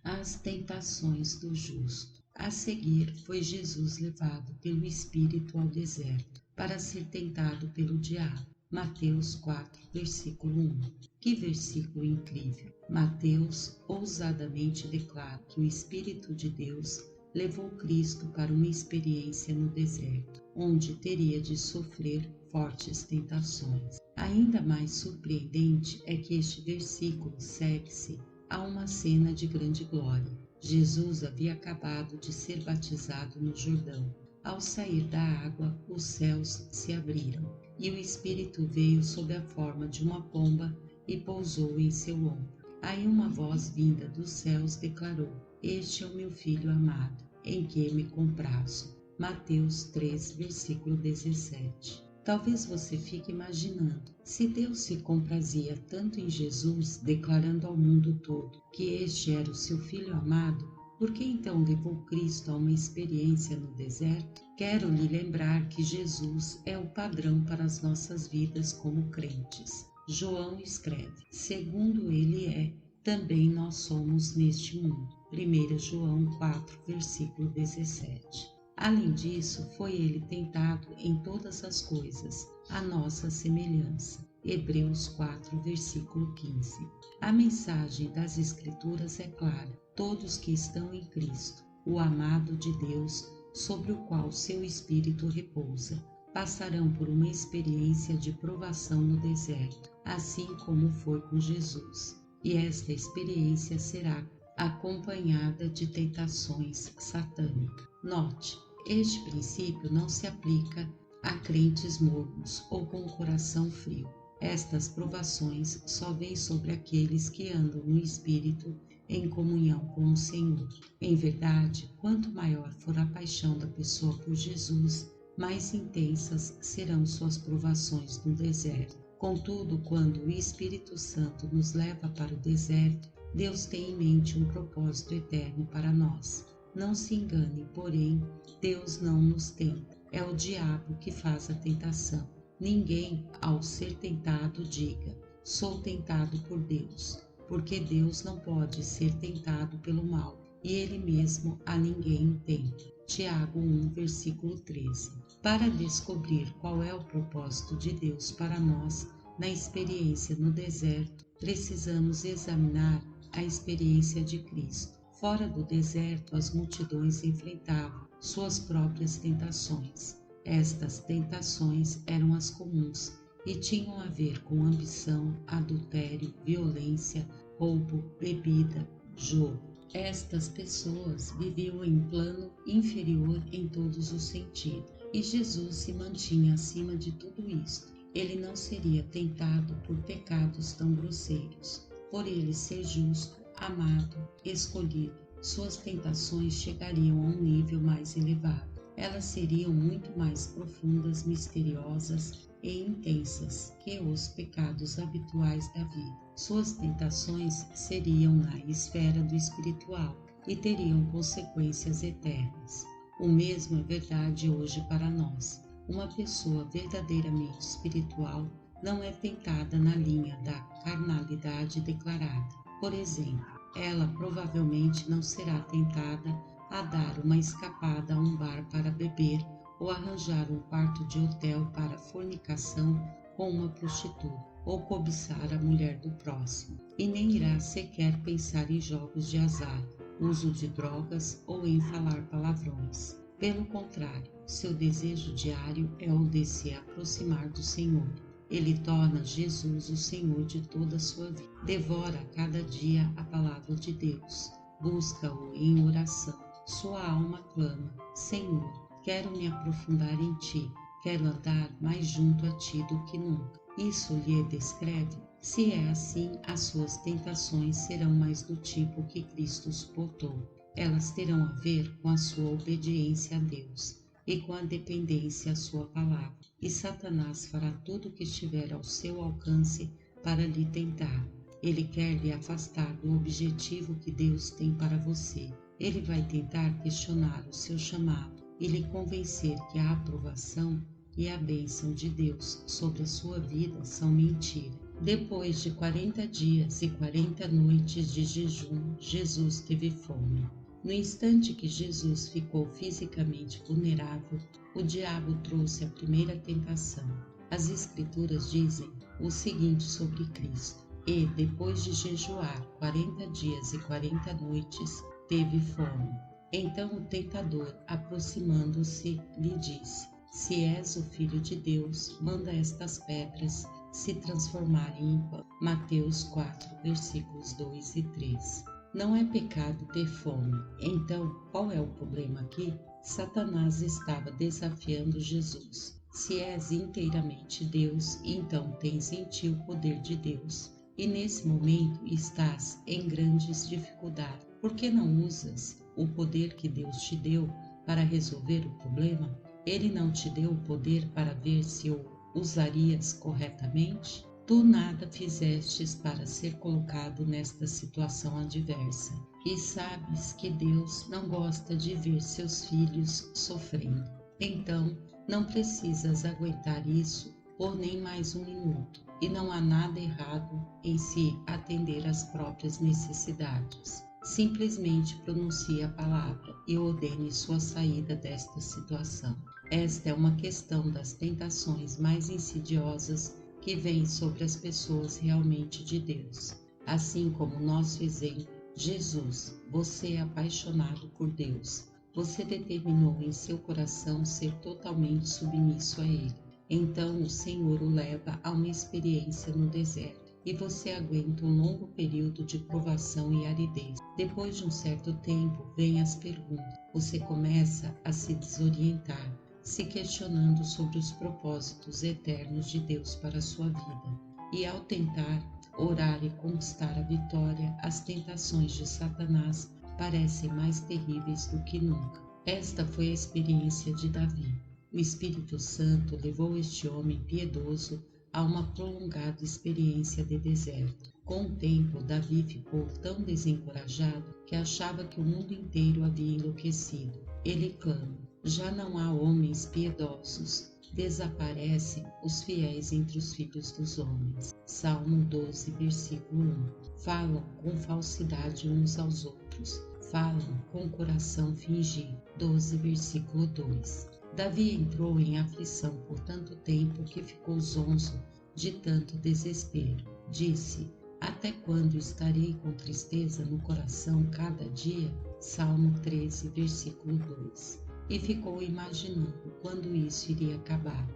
As tentações do justo. A seguir, foi Jesus levado pelo Espírito ao deserto, para ser tentado pelo diabo. Mateus 4, versículo 1. Que versículo incrível! Mateus ousadamente declara que o Espírito de Deus levou Cristo para uma experiência no deserto, onde teria de sofrer fortes tentações. Ainda mais surpreendente é que este versículo segue-se a uma cena de grande glória. Jesus havia acabado de ser batizado no Jordão. Ao sair da água, os céus se abriram e o Espírito veio sob a forma de uma pomba e pousou em seu ombro. Aí uma voz vinda dos céus declarou: Este é o meu Filho amado, em que me comprazo. Mateus 3, versículo 17. Talvez você fique imaginando, se Deus se comprazia tanto em Jesus, declarando ao mundo todo que este era o seu Filho amado, por que então levou Cristo a uma experiência no deserto? Quero lhe lembrar que Jesus é o padrão para as nossas vidas como crentes. João escreve: segundo ele é, também nós somos neste mundo. 1 João 4, versículo 17. Além disso, foi ele tentado em todas as coisas, a nossa semelhança. Hebreus 4, versículo 15. A mensagem das Escrituras é clara: todos que estão em Cristo, o amado de Deus, sobre o qual seu Espírito repousa, passarão por uma experiência de provação no deserto, assim como foi com Jesus. E esta experiência será acompanhada de tentações satânicas. Note, este princípio não se aplica a crentes mornos ou com o coração frio. Estas provações só vêm sobre aqueles que andam no Espírito em comunhão com o Senhor. Em verdade, quanto maior for a paixão da pessoa por Jesus, mais intensas serão suas provações no deserto. Contudo, quando o Espírito Santo nos leva para o deserto, Deus tem em mente um propósito eterno para nós. Não se engane, porém, Deus não nos tenta. É o diabo que faz a tentação. Ninguém, ao ser tentado, diga: sou tentado por Deus, porque Deus não pode ser tentado pelo mal, e Ele mesmo a ninguém tenta. Tiago 1, versículo 13. Para descobrir qual é o propósito de Deus para nós na experiência no deserto, precisamos examinar a experiência de Cristo. Fora do deserto, as multidões enfrentavam suas próprias tentações. Estas tentações eram as comuns e tinham a ver com ambição, adultério, violência, roubo, bebida, jogo. Estas pessoas viviam em plano inferior em todos os sentidos, e Jesus se mantinha acima de tudo isto. Ele não seria tentado por pecados tão grosseiros. Por ele ser justo, amado, escolhido, suas tentações chegariam a um nível mais elevado. Elas seriam muito mais profundas, misteriosas e intensas que os pecados habituais da vida. Suas tentações seriam na esfera do espiritual e teriam consequências eternas. O mesmo é verdade hoje para nós. Uma pessoa verdadeiramente espiritual não é tentada na linha da carnalidade declarada. Por exemplo, ela provavelmente não será tentada a dar uma escapada a um bar para beber ou arranjar um quarto de hotel para fornicação com uma prostituta ou cobiçar a mulher do próximo. E nem irá sequer pensar em jogos de azar, uso de drogas ou em falar palavrões. Pelo contrário, seu desejo diário é o de se aproximar do Senhor. Ele torna Jesus o Senhor de toda a sua vida. Devora a cada dia a palavra de Deus. Busca-o em oração. Sua alma clama: Senhor, quero me aprofundar em Ti. Quero andar mais junto a Ti do que nunca. Isso lhe descreve? Se é assim, as suas tentações serão mais do tipo que Cristo suportou. Elas terão a ver com a sua obediência a Deus e com a dependência à sua palavra. E Satanás fará tudo o que estiver ao seu alcance para lhe tentar. Ele quer lhe afastar do objetivo que Deus tem para você. Ele vai tentar questionar o seu chamado e lhe convencer que a aprovação e a bênção de Deus sobre a sua vida são mentira. Depois de 40 dias e 40 noites de jejum, Jesus teve fome. No instante que Jesus ficou fisicamente vulnerável, o diabo trouxe a primeira tentação. As Escrituras dizem o seguinte sobre Cristo: e, depois de jejuar 40 dias e 40 noites, teve fome. Então o tentador, aproximando-se, lhe disse: se és o Filho de Deus, manda estas pedras se transformarem em pão. Mateus 4, versículos 2 e 3. Não é pecado ter fome. Então, qual é o problema aqui? Satanás estava desafiando Jesus. Se és inteiramente Deus, então tens em ti o poder de Deus. E nesse momento estás em grandes dificuldades. Por que não usas o poder que Deus te deu para resolver o problema? Ele não te deu o poder para ver se o usarias corretamente? Tu nada fizestes para ser colocado nesta situação adversa, e sabes que Deus não gosta de ver seus filhos sofrendo. Então, não precisas aguentar isso por nem mais um minuto, e não há nada errado em se atender às próprias necessidades. Simplesmente pronuncie a palavra e ordene sua saída desta situação. Esta é uma questão das tentações mais insidiosas que vêm sobre as pessoas realmente de Deus. Assim como nosso exemplo, Jesus, você é apaixonado por Deus. Você determinou em seu coração ser totalmente submisso a Ele. Então o Senhor o leva a uma experiência no deserto e você aguenta um longo período de provação e aridez. Depois de um certo tempo, vêm as perguntas. Você começa a se desorientar, se questionando sobre os propósitos eternos de Deus para a sua vida. E ao tentar orar e conquistar a vitória, as tentações de Satanás parecem mais terríveis do que nunca. Esta foi a experiência de Davi. O Espírito Santo levou este homem piedoso a uma prolongada experiência de deserto. Com o tempo, Davi ficou tão desencorajado que achava que o mundo inteiro havia enlouquecido. Ele clama: já não há homens piedosos, desaparecem os fiéis entre os filhos dos homens. Salmo 12, versículo 1. Falam com falsidade uns aos outros, falam com coração fingido. 12, versículo 2. Davi entrou em aflição por tanto tempo que ficou zonzo de tanto desespero. Disse: até quando estarei com tristeza no coração cada dia? Salmo 13, versículo 2. E ficou imaginando quando isso iria acabar.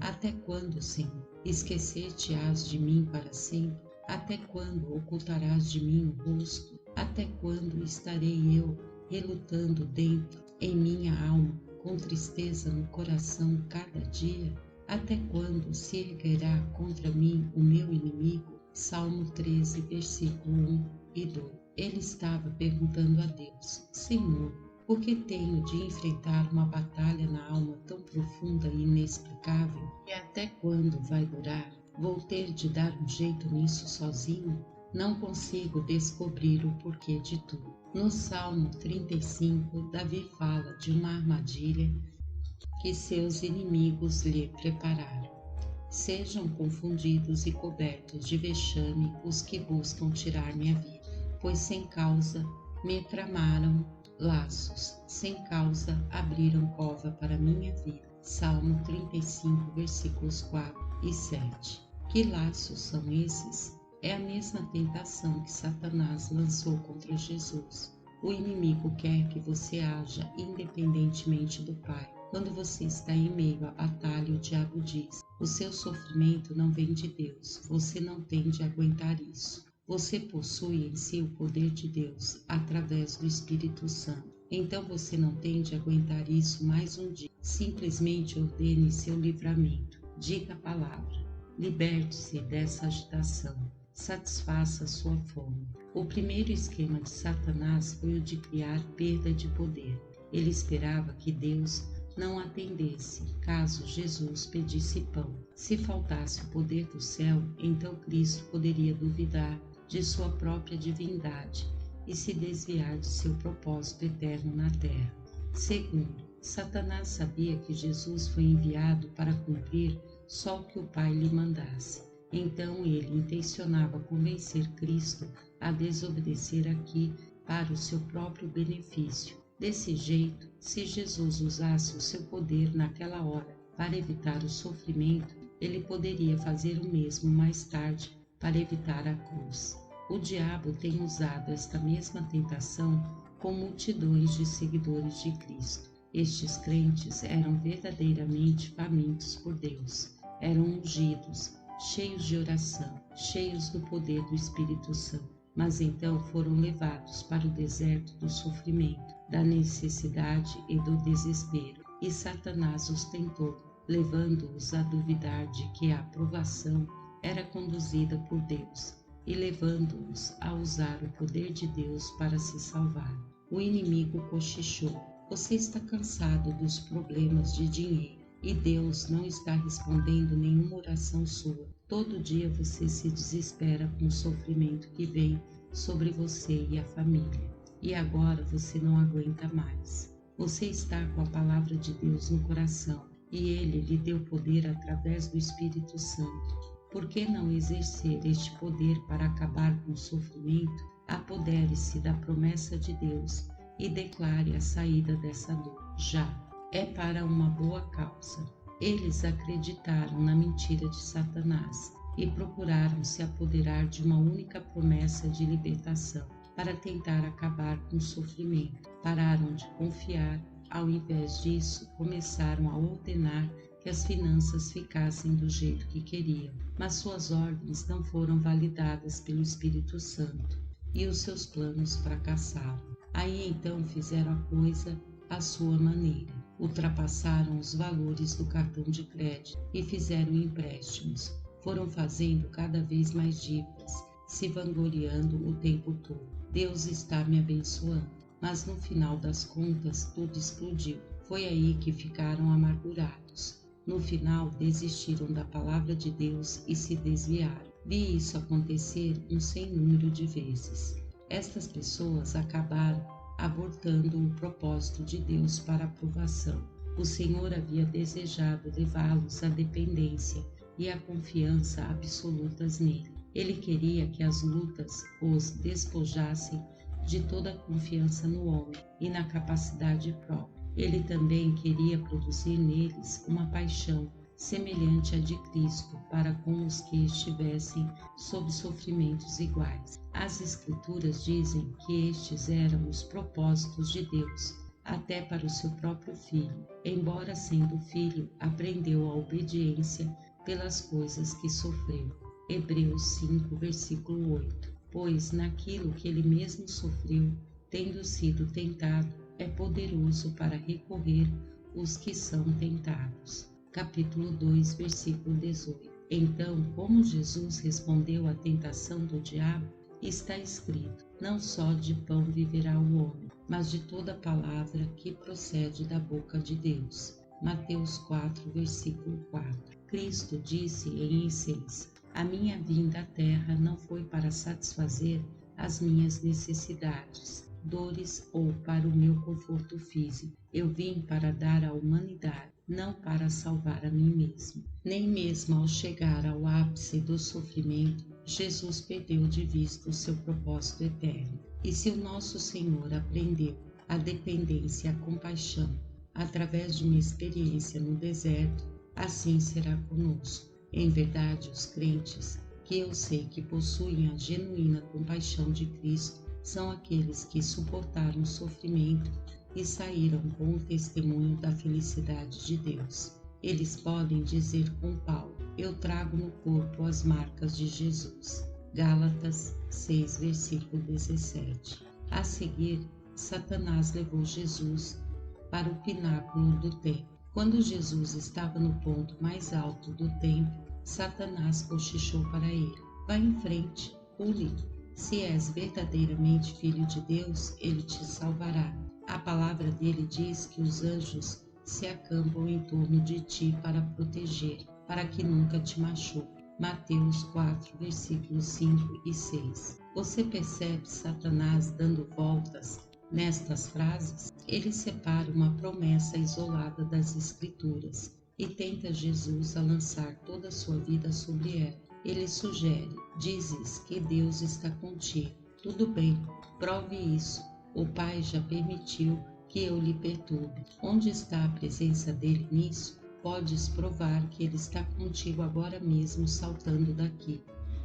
Até quando, Senhor? Esquecer-te-ás de mim para sempre? Até quando ocultarás de mim o rosto? Até quando estarei eu relutando dentro em minha alma, com tristeza no coração cada dia? Até quando se erguerá contra mim o meu inimigo? Salmo 13, versículo 1 e 2. Ele estava perguntando a Deus: Senhor, por que tenho de enfrentar uma batalha na alma tão profunda e inexplicável? E até quando vai durar? Vou ter de dar um jeito nisso sozinho? Não consigo descobrir o porquê de tudo. No Salmo 35, Davi fala de uma armadilha que seus inimigos lhe prepararam. Sejam confundidos e cobertos de vexame os que buscam tirar minha vida, pois sem causa me tramaram laços, sem causa abriram cova para minha vida. Salmo 35, versículos 4 e 7. Que laços são esses? É a mesma tentação que Satanás lançou contra Jesus. O inimigo quer que você haja independentemente do Pai. Quando você está em meio à batalha, o diabo diz: o seu sofrimento não vem de Deus, você não tem de aguentar isso. Você possui em si o poder de Deus através do Espírito Santo. Então você não tem de aguentar isso mais um dia. Simplesmente ordene seu livramento. Diga a palavra. Liberte-se dessa agitação. Satisfaça sua fome. O primeiro esquema de Satanás foi o de criar perda de poder. Ele esperava que Deus não atendesse caso Jesus pedisse pão. Se faltasse o poder do céu, então Cristo poderia duvidar de sua própria divindade e se desviar de seu propósito eterno na terra. Segundo, Satanás sabia que Jesus foi enviado para cumprir só o que o Pai lhe mandasse. Então ele intencionava convencer Cristo a desobedecer aqui para o seu próprio benefício. Desse jeito, se Jesus usasse o seu poder naquela hora para evitar o sofrimento, ele poderia fazer o mesmo mais tarde para evitar a cruz. O diabo tem usado esta mesma tentação com multidões de seguidores de Cristo. Estes crentes eram verdadeiramente famintos por Deus, eram ungidos, cheios de oração, cheios do poder do Espírito Santo, mas então foram levados para o deserto do sofrimento, da necessidade e do desespero, e Satanás os tentou, levando-os a duvidar de que a aprovação era conduzida por Deus e levando-os a usar o poder de Deus para se salvar. O inimigo cochichou: você está cansado dos problemas de dinheiro e Deus não está respondendo nenhuma oração sua. Todo dia você se desespera com o sofrimento que vem sobre você e a família. E agora você não aguenta mais. Você está com a palavra de Deus no coração e Ele lhe deu poder através do Espírito Santo. Por que não exercer este poder para acabar com o sofrimento? Apodere-se da promessa de Deus e declare a saída dessa dor. Já é para uma boa causa. Eles acreditaram na mentira de Satanás e procuraram se apoderar de uma única promessa de libertação para tentar acabar com o sofrimento. Pararam de confiar. Ao invés disso, começaram a ordenar que as finanças ficassem do jeito que queriam, mas suas ordens não foram validadas pelo Espírito Santo e os seus planos fracassaram. Aí então fizeram a coisa à sua maneira, ultrapassaram os valores do cartão de crédito e fizeram empréstimos, foram fazendo cada vez mais dívidas, se vangloriando o tempo todo. Deus está me abençoando, mas no final das contas tudo explodiu. Foi aí que ficaram amargurados. No final, desistiram da palavra de Deus e se desviaram. Vi isso acontecer um sem número de vezes. Estas pessoas acabaram abortando o propósito de Deus para a aprovação. O Senhor havia desejado levá-los à dependência e à confiança absolutas nele. Ele queria que as lutas os despojassem de toda a confiança no homem e na capacidade própria. Ele também queria produzir neles uma paixão semelhante à de Cristo para com os que estivessem sob sofrimentos iguais. As Escrituras dizem que estes eram os propósitos de Deus, até para o seu próprio Filho. Embora sendo filho, aprendeu a obediência pelas coisas que sofreu. Hebreus 5, versículo 8. Pois naquilo que ele mesmo sofreu, tendo sido tentado, é poderoso para recorrer os que são tentados. Capítulo 2, versículo 18. Então, como Jesus respondeu à tentação do diabo, está escrito: não só de pão viverá o homem, mas de toda palavra que procede da boca de Deus. Mateus 4, versículo 4. Cristo disse em essência: a minha vinda à terra não foi para satisfazer as minhas necessidades, dores ou para o meu conforto físico. Eu vim para dar à humanidade, não para salvar a mim mesmo. Nem mesmo ao chegar ao ápice do sofrimento, Jesus perdeu de vista o seu propósito eterno. E se o nosso Senhor aprendeu a dependência e a compaixão através de uma experiência no deserto, assim será conosco. Em verdade, os crentes que eu sei que possuem a genuína compaixão de Cristo são aqueles que suportaram o sofrimento e saíram com o testemunho da felicidade de Deus. Eles podem dizer com Paulo: eu trago no corpo as marcas de Jesus. Gálatas 6, versículo 17. A seguir, Satanás levou Jesus para o pináculo do templo. Quando Jesus estava no ponto mais alto do templo, Satanás cochichou para ele: vá em frente, pule. Se és verdadeiramente filho de Deus, ele te salvará. A palavra dele diz que os anjos se acampam em torno de ti para proteger, para que nunca te machuque. Mateus 4, versículos 5 e 6. Você percebe Satanás dando voltas nestas frases? Ele separa uma promessa isolada das Escrituras e tenta Jesus a lançar toda a sua vida sobre ela. ele sugere: dizes que Deus está contigo. Tudo bem, prove isso. O Pai já permitiu que eu lhe perturbe. Onde está a presença dele nisso? Podes provar que ele está contigo agora mesmo saltando daqui.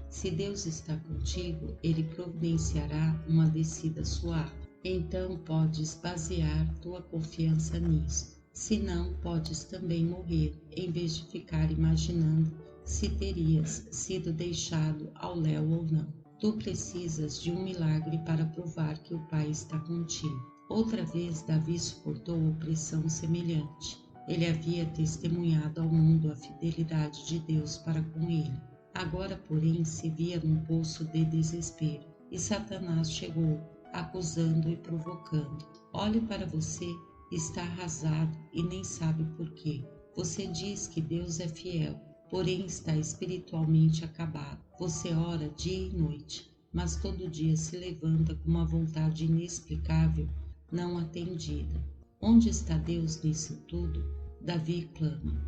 Se Deus está contigo, ele providenciará uma descida suave. Então podes basear tua confiança nisso. Se não, podes também morrer, em vez de ficar imaginando se terias sido deixado ao léu ou não. Tu precisas de um milagre para provar que o Pai está contigo. Outra vez Davi suportou opressão semelhante. Ele havia testemunhado ao mundo a fidelidade de Deus para com ele. Agora, porém, se via num poço de desespero, e Satanás chegou, acusando e provocando. Olhe para você, está arrasado e nem sabe por quê. Você diz que Deus é fiel, porém está espiritualmente acabado. Você ora dia e noite, mas todo dia se levanta com uma vontade inexplicável, não atendida. Onde está Deus nisso tudo? Davi clama.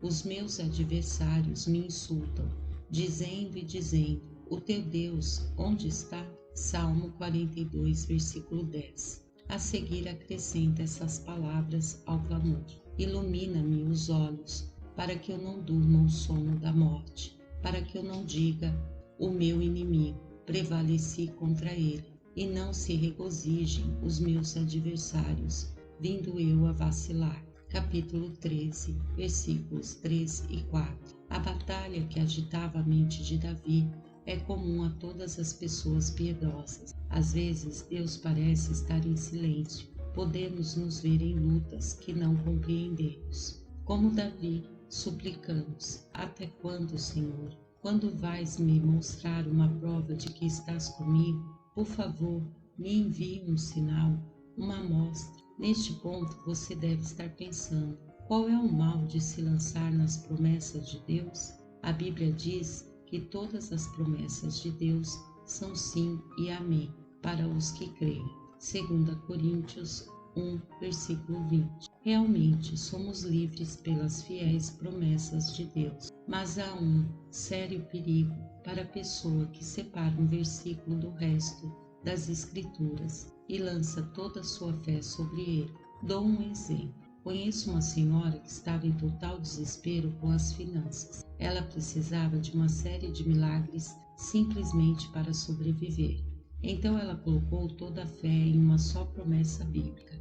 Os meus adversários me insultam, dizendo e dizendo: o teu Deus, onde está? Salmo 42, versículo 10. A seguir acrescenta essas palavras ao clamor: ilumina-me os olhos, para que eu não durma o sono da morte, para que eu não diga: o meu inimigo, prevaleci contra ele, e não se regozijem os meus adversários, vindo eu a vacilar. Capítulo 13, versículos 3 e 4. A batalha que agitava a mente de Davi é comum a todas as pessoas piedosas. Às vezes, Deus parece estar em silêncio. Podemos nos ver em lutas que não compreendemos. Como Davi, suplicamos: até quando, Senhor? Quando vais me mostrar uma prova de que estás comigo? Por favor, me envie um sinal, uma amostra. Neste ponto, você deve estar pensando: qual é o mal de se lançar nas promessas de Deus? A Bíblia diz que todas as promessas de Deus são sim e amém para os que creem. 2 Coríntios 1, versículo 20. Realmente somos livres pelas fiéis promessas de Deus, mas há um sério perigo para a pessoa que separa um versículo do resto das Escrituras e lança toda a sua fé sobre ele. Dou um exemplo. Conheço uma senhora que estava em total desespero com as finanças. Ela precisava de uma série de milagres simplesmente para sobreviver. Então ela colocou toda a fé em uma só promessa bíblica: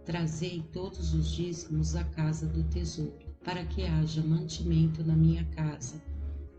trazei todos os dízimos à casa do tesouro, para que haja mantimento na minha casa,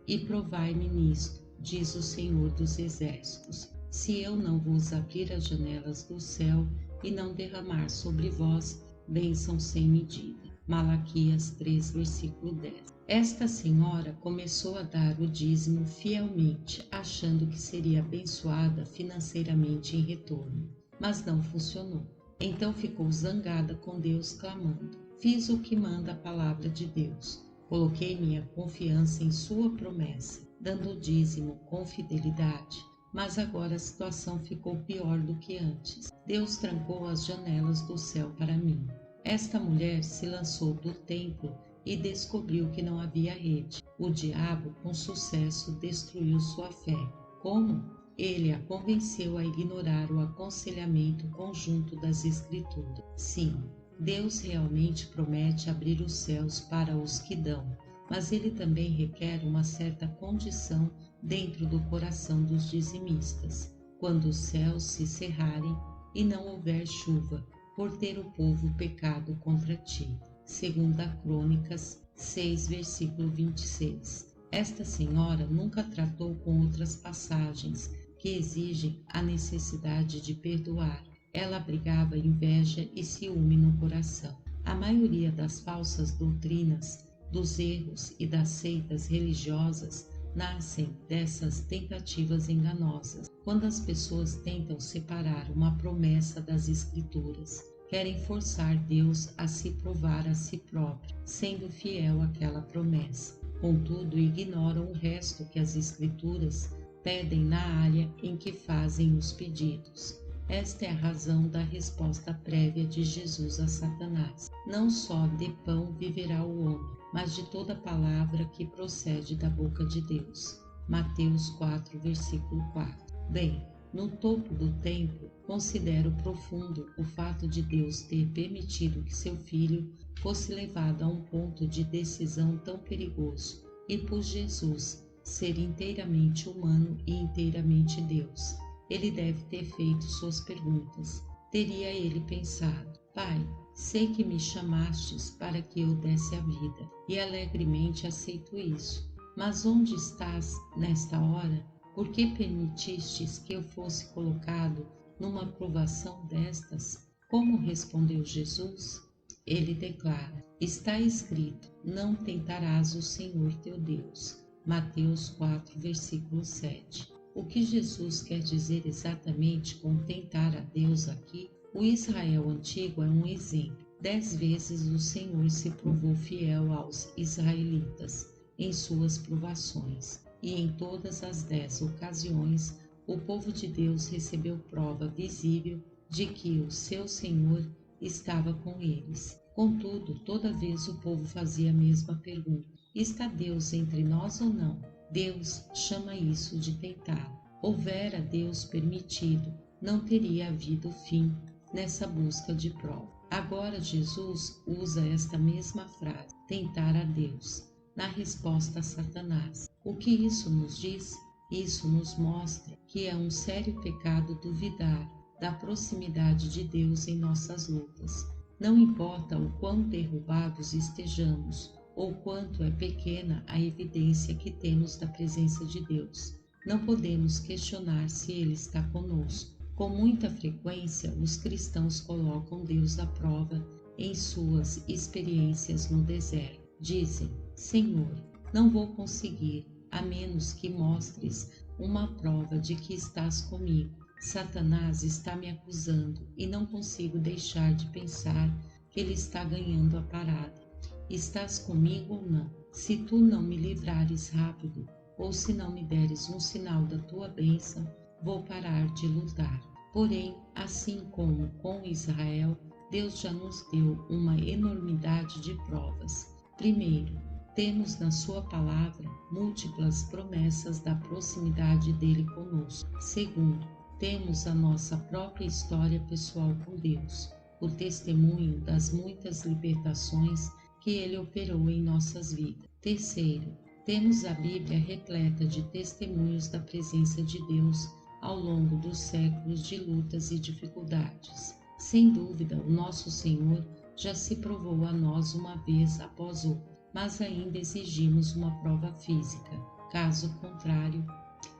e provai-me nisto, diz o Senhor dos Exércitos, se eu não vos abrir as janelas do céu e não derramar sobre vós bênção sem medida. Malaquias 3, versículo 10. Esta senhora começou a dar o dízimo fielmente, achando que seria abençoada financeiramente em retorno, mas não funcionou. Então ficou zangada com Deus, clamando: fiz o que manda a palavra de Deus, coloquei minha confiança em sua promessa, dando o dízimo com fidelidade, mas agora a situação ficou pior do que antes. Deus trancou as janelas do céu para mim. Esta mulher se lançou do templo e descobriu que não havia rede. O diabo, com sucesso, destruiu sua fé. Como? Ele a convenceu a ignorar o aconselhamento conjunto das Escrituras. Sim, Deus realmente promete abrir os céus para os que dão, mas ele também requer uma certa condição dentro do coração dos dizimistas. Quando os céus se cerrarem e não houver chuva, por ter o povo pecado contra ti. 2 Crônicas 6, versículo 26. Esta senhora nunca tratou com outras passagens que exigem a necessidade de perdoar. Ela abrigava inveja e ciúme no coração. A maioria das falsas doutrinas, dos erros e das seitas religiosas nascem dessas tentativas enganosas. Quando as pessoas tentam separar uma promessa das Escrituras, querem forçar Deus a se provar a si próprio, sendo fiel àquela promessa. Contudo, ignoram o resto que as Escrituras pedem na área em que fazem os pedidos. Esta é a razão da resposta prévia de Jesus a Satanás. Não só de pão viverá o homem, mas de toda palavra que procede da boca de Deus. Mateus 4, versículo 4. Bem, no topo do templo, considero profundo o fato de Deus ter permitido que seu filho fosse levado a um ponto de decisão tão perigoso e por Jesus ser inteiramente humano e inteiramente Deus. Ele deve ter feito suas perguntas. Teria ele pensado: Pai, sei que me chamastes para que eu desse a vida, e alegremente aceito isso. Mas onde estás nesta hora? Por que permitistes que eu fosse colocado numa provação destas? Como respondeu Jesus? Ele declara: está escrito, não tentarás o Senhor teu Deus. Mateus 4, versículo 7. O que Jesus quer dizer exatamente com tentar a Deus aqui? O Israel antigo é um exemplo. 10 vezes o Senhor se provou fiel aos israelitas em suas provações, e em todas as 10 ocasiões o povo de Deus recebeu prova visível de que o seu Senhor estava com eles. Contudo, toda vez o povo fazia a mesma pergunta: está Deus entre nós ou não? Deus chama isso de tentar. Houvera Deus permitido, não teria havido fim nessa busca de prova. Agora Jesus usa esta mesma frase, tentar a Deus, na resposta a Satanás. O que isso nos diz? Isso nos mostra que é um sério pecado duvidar da proximidade de Deus em nossas lutas. Não importa o quão derrubados estejamos, ou quanto é pequena a evidência que temos da presença de Deus, não podemos questionar se Ele está conosco. Com muita frequência, os cristãos colocam Deus à prova em suas experiências no deserto. Dizem: Senhor, não vou conseguir, a menos que mostres uma prova de que estás comigo. Satanás está me acusando e não consigo deixar de pensar que ele está ganhando a parada. Estás comigo ou não? Se tu não me livrares rápido, ou se não me deres um sinal da tua bênção, vou parar de lutar. Porém, assim como com Israel, Deus já nos deu uma enormidade de provas. Primeiro, temos na sua palavra múltiplas promessas da proximidade dele conosco. Segundo, temos a nossa própria história pessoal com Deus, o testemunho das muitas libertações que ele operou em nossas vidas. Terceiro, temos a Bíblia repleta de testemunhos da presença de Deus ao longo dos séculos de lutas e dificuldades. Sem dúvida, o nosso Senhor já se provou a nós uma vez após outra, mas ainda exigimos uma prova física. Caso contrário,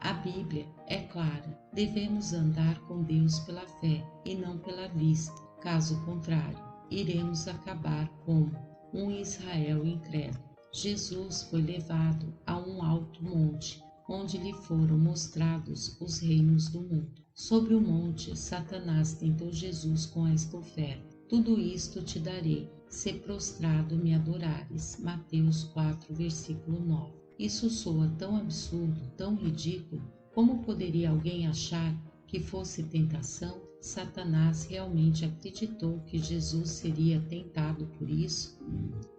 a Bíblia é clara, devemos andar com Deus pela fé e não pela vista. Caso contrário, iremos acabar como um Israel incrédulo. Jesus foi levado a um alto monte, onde lhe foram mostrados os reinos do mundo. Sobre o monte, Satanás tentou Jesus com esta oferta: tudo isto te darei, se prostrado me adorares. Mateus 4, versículo 9. Isso soa tão absurdo, tão ridículo. Como poderia alguém achar que fosse tentação? Satanás realmente acreditou que Jesus seria tentado por isso?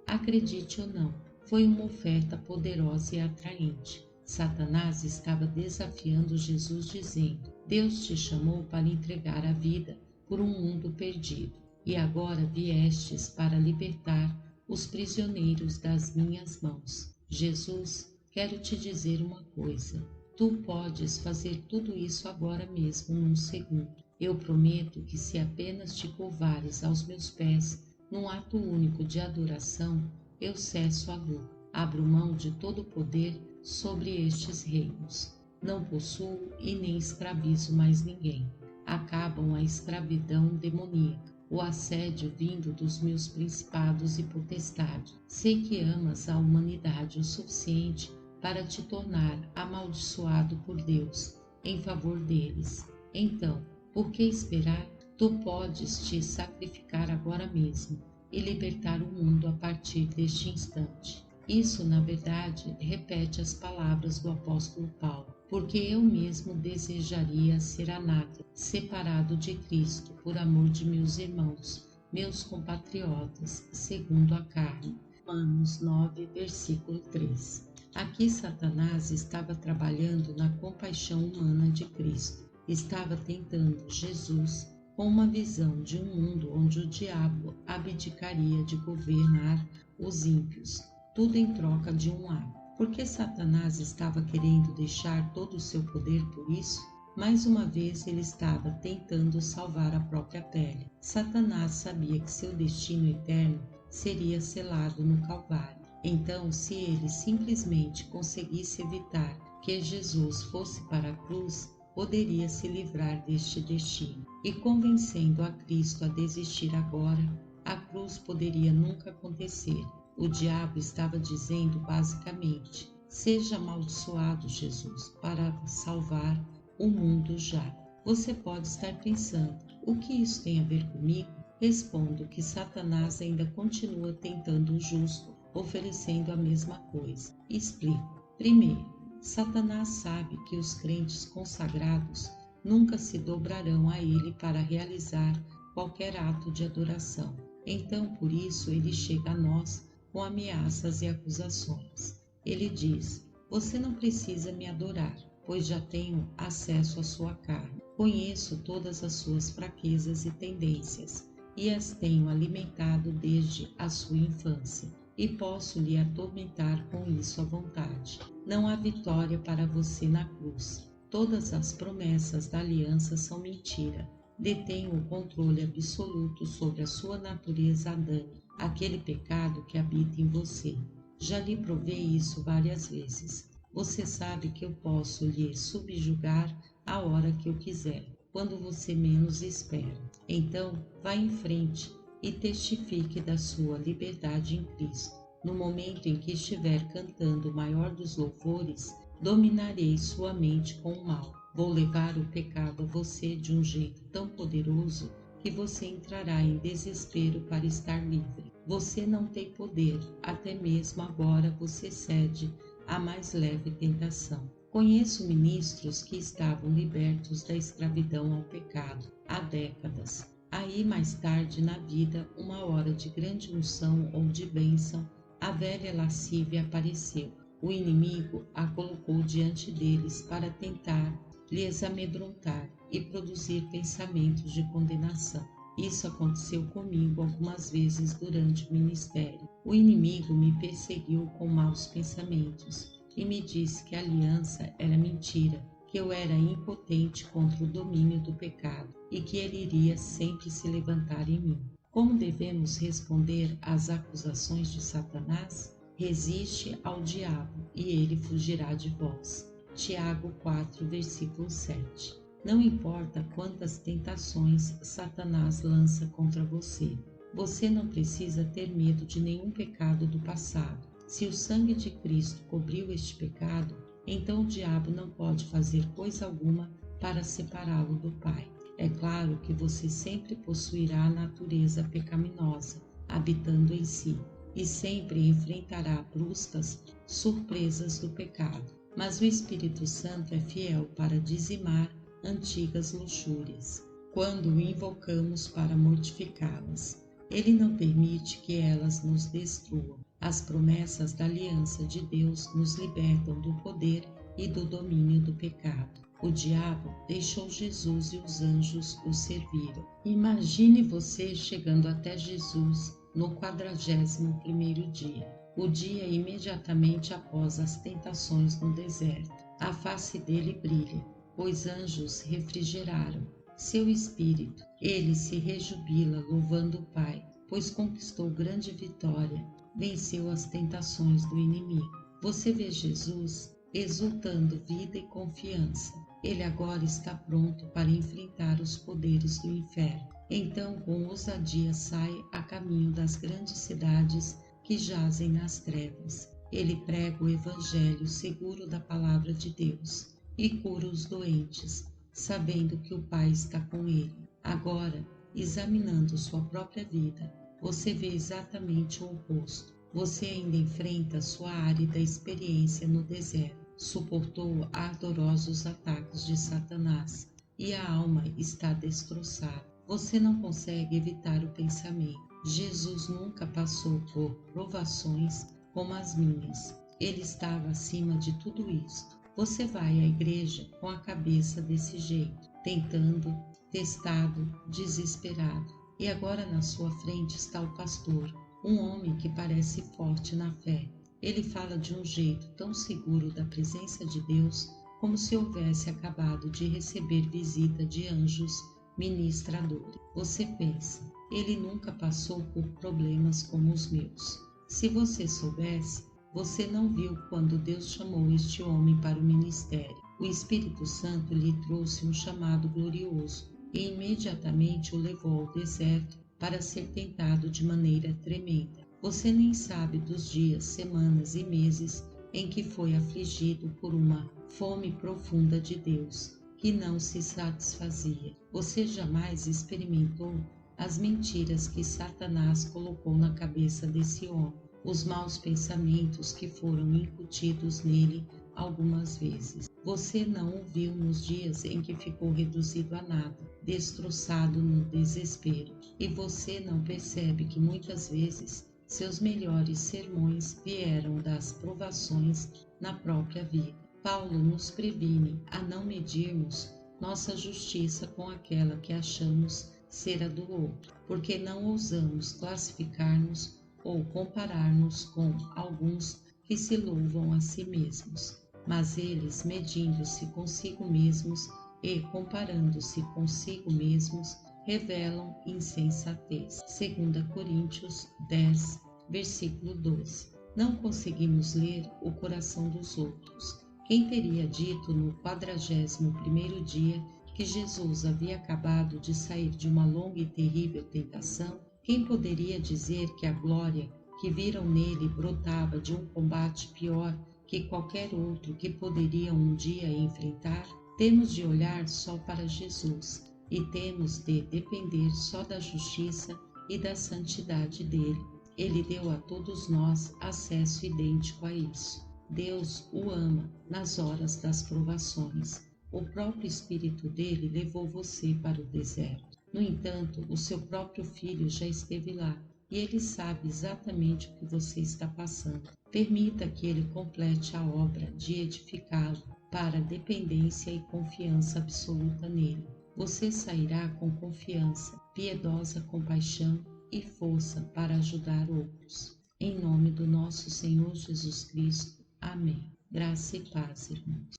Acredite ou não, foi uma oferta poderosa e atraente. Satanás estava desafiando Jesus, dizendo: Deus te chamou para entregar a vida por um mundo perdido, e agora viestes para libertar os prisioneiros das minhas mãos. Jesus, quero te dizer uma coisa: tu podes fazer tudo isso agora mesmo, num segundo. Eu prometo que se apenas te curvares aos meus pés, num ato único de adoração, eu cesso a luta, abro mão de todo o poder sobre estes reinos. Não possuo e nem escravizo mais ninguém. Acabam a escravidão demoníaca, o assédio vindo dos meus principados e potestades. Sei que amas a humanidade o suficiente para te tornar amaldiçoado por Deus em favor deles. Então, por que esperar? Tu podes te sacrificar agora mesmo e libertar o mundo a partir deste instante. Isso, na verdade, repete as palavras do apóstolo Paulo: porque eu mesmo desejaria ser anátema, separado de Cristo, por amor de meus irmãos, meus compatriotas, segundo a carne. Romanos 9, versículo 3. Aqui Satanás estava trabalhando na compaixão humana de Cristo. Estava tentando Jesus com uma visão de um mundo onde o diabo abdicaria de governar os ímpios, tudo em troca de um lar. Porque Satanás estava querendo deixar todo o seu poder por isso? Mais uma vez ele estava tentando salvar a própria pele. Satanás sabia que seu destino eterno seria selado no Calvário. Então, se ele simplesmente conseguisse evitar que Jesus fosse para a cruz, poderia se livrar deste destino. E convencendo a Cristo a desistir agora, a cruz poderia nunca acontecer. O diabo estava dizendo basicamente: seja amaldiçoado, Jesus, para salvar o mundo já. Você pode estar pensando: o que isso tem a ver comigo? Respondo que Satanás ainda continua tentando o justo, oferecendo a mesma coisa. Explico. Primeiro, Satanás sabe que os crentes consagrados nunca se dobrarão a ele para realizar qualquer ato de adoração. Então, por isso, ele chega a nós com ameaças e acusações. Ele diz: você não precisa me adorar, pois já tenho acesso à sua carne. Conheço todas as suas fraquezas e tendências, e as tenho alimentado desde a sua infância, e posso lhe atormentar com isso à vontade. Não há vitória para você na cruz. Todas as promessas da aliança são mentira. Detenho o controle absoluto sobre a sua natureza adâmica, aquele pecado que habita em você. Já lhe provei isso várias vezes. Você sabe que eu posso lhe subjugar a hora que eu quiser, quando você menos espera. Então, vá em frente e testifique da sua liberdade em Cristo. No momento em que estiver cantando o maior dos louvores, dominarei sua mente com o mal. Vou levar o pecado a você de um jeito tão poderoso que você entrará em desespero para estar livre. Você não tem poder, até mesmo agora você cede à mais leve tentação. Conheço ministros que estavam libertos da escravidão ao pecado há décadas. Aí, mais tarde na vida, uma hora de grande unção ou de bênção, a velha lascívia apareceu. O inimigo a colocou diante deles para tentar lhes amedrontar e produzir pensamentos de condenação. Isso aconteceu comigo algumas vezes durante o ministério. O inimigo me perseguiu com maus pensamentos e me disse que a aliança era mentira, que eu era impotente contra o domínio do pecado e que ele iria sempre se levantar em mim. Como devemos responder às acusações de Satanás? Resiste ao diabo e ele fugirá de vós. Tiago 4, versículo 7. Não importa quantas tentações Satanás lança contra você, você não precisa ter medo de nenhum pecado do passado. Se o sangue de Cristo cobriu este pecado, então o diabo não pode fazer coisa alguma para separá-lo do Pai. É claro que você sempre possuirá a natureza pecaminosa habitando em si e sempre enfrentará bruscas surpresas do pecado. Mas o Espírito Santo é fiel para dizimar antigas luxúrias, quando o invocamos para mortificá-las. Ele não permite que elas nos destruam. As promessas da aliança de Deus nos libertam do poder e do domínio do pecado. O diabo deixou Jesus e os anjos o serviram. Imagine você chegando até Jesus no 41º dia, o dia imediatamente após as tentações no deserto. A face dele brilha, pois anjos refrigeraram seu espírito. Ele se rejubila louvando o Pai, pois conquistou grande vitória, venceu as tentações do inimigo. Você vê Jesus exultando vida e confiança. Ele agora está pronto para enfrentar os poderes do inferno. Então, com ousadia, sai a caminho das grandes cidades que jazem nas trevas. Ele prega o evangelho seguro da palavra de Deus e cura os doentes, sabendo que o Pai está com ele. Agora, examinando sua própria vida, você vê exatamente o oposto. Você ainda enfrenta sua árida experiência no deserto, suportou ardorosos ataques de Satanás e a alma está destroçada. Você não consegue evitar o pensamento: Jesus nunca passou por provações como as minhas. Ele estava acima de tudo isto. Você vai à igreja com a cabeça desse jeito, tentando, testado, desesperado. E agora na sua frente está o pastor, um homem que parece forte na fé. Ele fala de um jeito tão seguro da presença de Deus, como se houvesse acabado de receber visita de anjos ministradores. Você pensa, ele nunca passou por problemas como os meus. Se você soubesse, você não viu quando Deus chamou este homem para o ministério. O Espírito Santo lhe trouxe um chamado glorioso e imediatamente o levou ao deserto para ser tentado de maneira tremenda. Você nem sabe dos dias, semanas e meses em que foi afligido por uma fome profunda de Deus, que não se satisfazia. Você jamais experimentou as mentiras que Satanás colocou na cabeça desse homem, os maus pensamentos que foram incutidos nele algumas vezes. Você não o viu nos dias em que ficou reduzido a nada, destroçado no desespero, e você não percebe que muitas vezes seus melhores sermões vieram das provações na própria vida. Paulo nos previne a não medirmos nossa justiça com aquela que achamos ser a do outro, porque não ousamos classificar-nos ou comparar-nos com alguns que se louvam a si mesmos, mas eles, medindo-se consigo mesmos e comparando-se consigo mesmos, revelam insensatez. 2 Coríntios 10, versículo 12. Não conseguimos ler o coração dos outros. Quem teria dito no 41º dia que Jesus havia acabado de sair de uma longa e terrível tentação? Quem poderia dizer que a glória que viram nele brotava de um combate pior que qualquer outro que poderiam um dia enfrentar? Temos de olhar só para Jesus e temos de depender só da justiça e da santidade dele. Ele deu a todos nós acesso idêntico a isso. Deus o ama nas horas das provações. O próprio Espírito dele levou você para o deserto. No entanto, o seu próprio Filho já esteve lá e ele sabe exatamente o que você está passando. Permita que ele complete a obra de edificá-lo para dependência e confiança absoluta nele. Você sairá com confiança, piedosa compaixão e força para ajudar outros. Em nome do nosso Senhor Jesus Cristo. Amém. Graça e paz, irmãos.